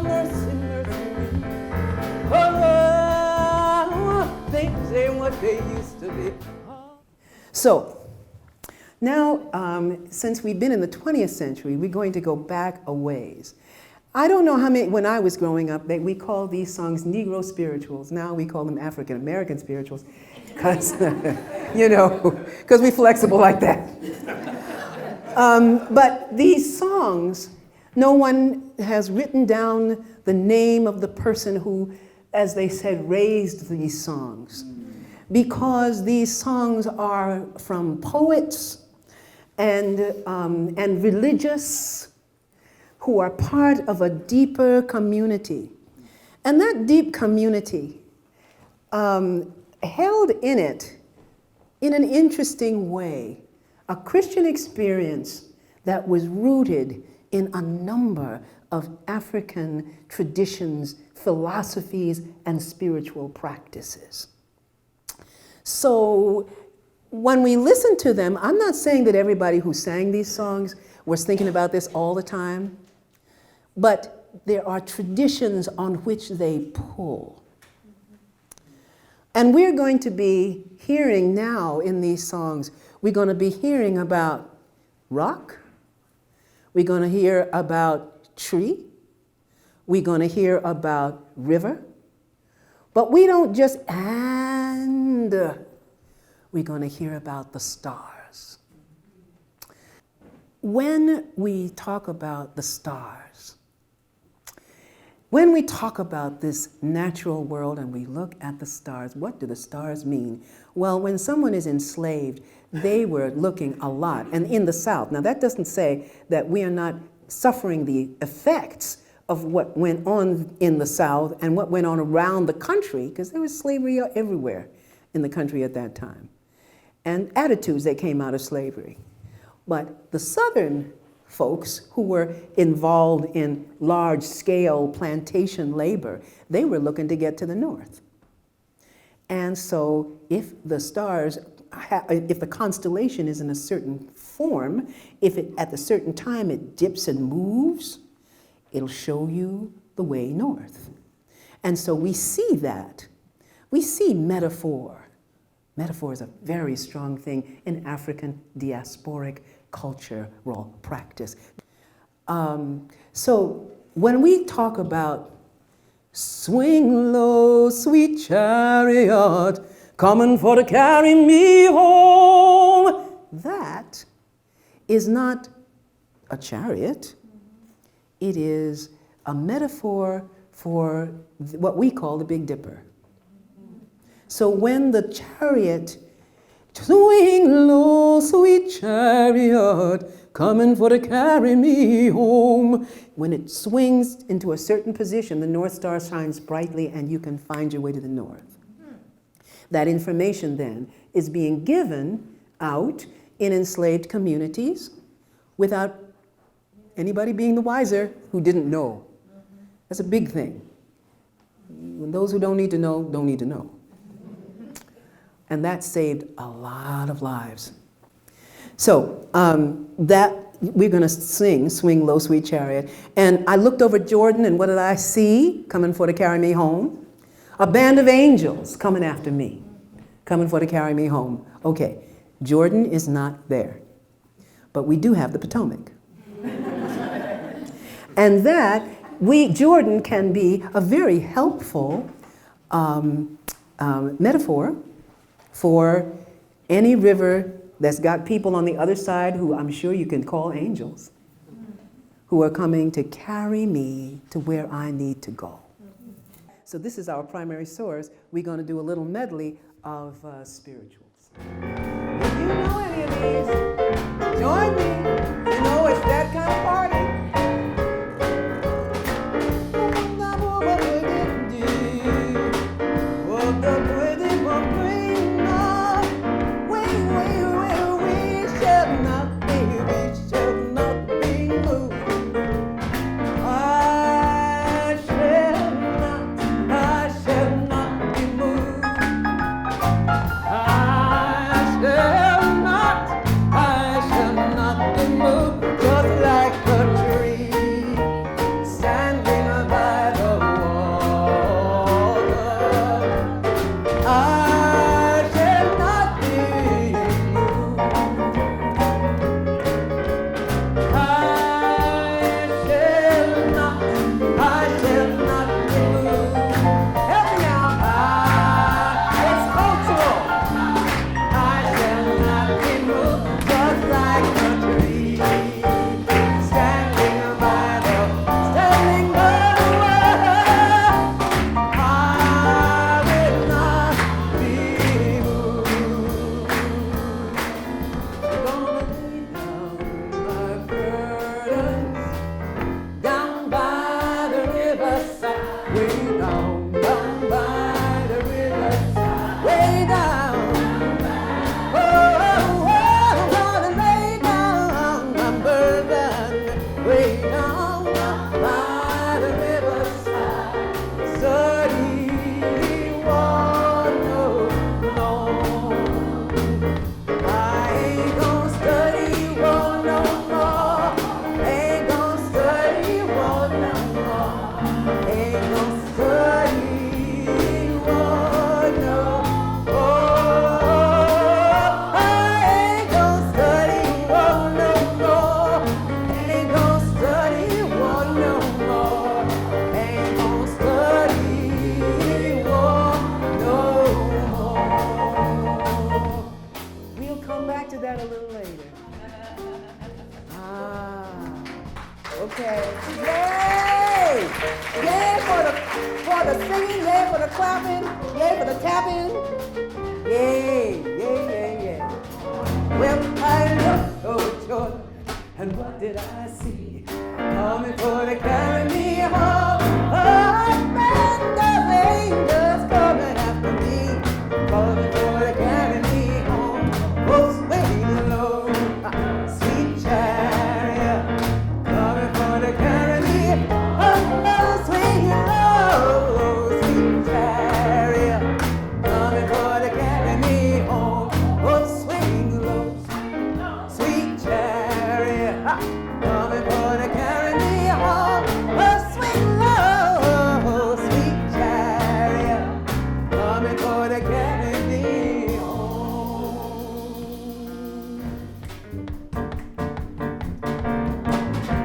Mercy, mercy me. Oh, things ain't what they used to be. So, now, since we've been in the 20th century, we're going to go back a ways. I don't know how many, when I was growing up, we called these songs Negro spirituals. Now we call them African American spirituals, because, you know, because we're flexible like that. But these songs, no one has written down the name of the person who, as they said, raised these songs. Because these songs are from poets and religious who are part of a deeper community. And that deep community held in it, in an interesting way, a Christian experience that was rooted in a number of African traditions, philosophies, and spiritual practices. So when we listen to them, I'm not saying that everybody who sang these songs was thinking about this all the time, but there are traditions on which they pull. And we're going to be hearing now in these songs, we're going to be hearing about rock, we're going to hear about tree, we're going to hear about river, but we don't just and we're going to hear about the stars. When we talk about the stars, when we talk about this natural world and we look at the stars, what do the stars mean? Well, when someone is enslaved, they were looking a lot, and in the South. Now that doesn't say that we are not suffering the effects of what went on in the South and what went on around the country, because there was slavery everywhere in the country at that time, and attitudes that came out of slavery. But the Southern folks who were involved in large-scale plantation labor, they were looking to get to the north. And so if the stars, if the constellation is in a certain form, if it, at a certain time it dips and moves, it'll show you the way north. And so we see that. We see metaphor. Metaphor is a very strong thing in African diasporic cultural practice. So when we talk about swing low, sweet chariot, coming for to carry me home, that is not a chariot. It is a metaphor for what we call the Big Dipper. So when the chariot, swing low, sweet chariot, coming for to carry me home, when it swings into a certain position, the North Star shines brightly and you can find your way to the north. That information then is being given out in enslaved communities without anybody being the wiser who didn't know. That's a big thing. Those who don't need to know, don't need to know. And that saved a lot of lives. So that we're going to sing Swing Low, Sweet Chariot. And I looked over Jordan, and what did I see coming for to carry me home? A band of angels coming after me, coming for to carry me home. Okay, Jordan is not there, but we do have the Potomac. And that, Jordan can be a very helpful metaphor for any river that's got people on the other side who I'm sure you can call angels, who are coming to carry me to where I need to go. So this is our primary source. We're going to do a little medley of spirituals. If you know any of these, join me. You know it's that kind of party. way down, down by the riverside, way down. Oh, oh, I wanna lay down my burden, way down by the riverside. Study war no more. I ain't gonna study war no more. Ain't gonna study war no more. Ain't gonna study war no more. I ain't gonna study war no more. Ain't gonna study war no more. Ain't gonna study war no more. We'll come back to that a little later. Okay. Yay! Yay for the singing, yay for the clapping, yay for the tapping. Yay, yay, yay, yay. Well, I looked over Jordan, and what did I see? Coming for to carry me home. Oh, man, the angels coming after me. Coming for to carry me home. Oh, swing low, sweet chariot. Coming for to carry me. Oh, swing low, sweet chariot. Coming for to carry me home. Oh, swing low, sweet chariot. Coming for to carry me home. Oh, swing low, sweet chariot. Coming for to carry me home.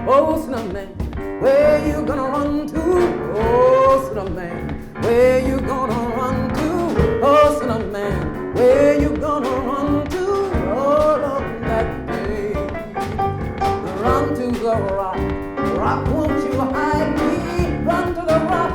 Oh, snowman, where you gonna run to? Oh, snowman, where you gonna run to? Oh, snowman, where you gonna run to? All of that day. Run to the rock, rock, won't you hide me? Run to the rock,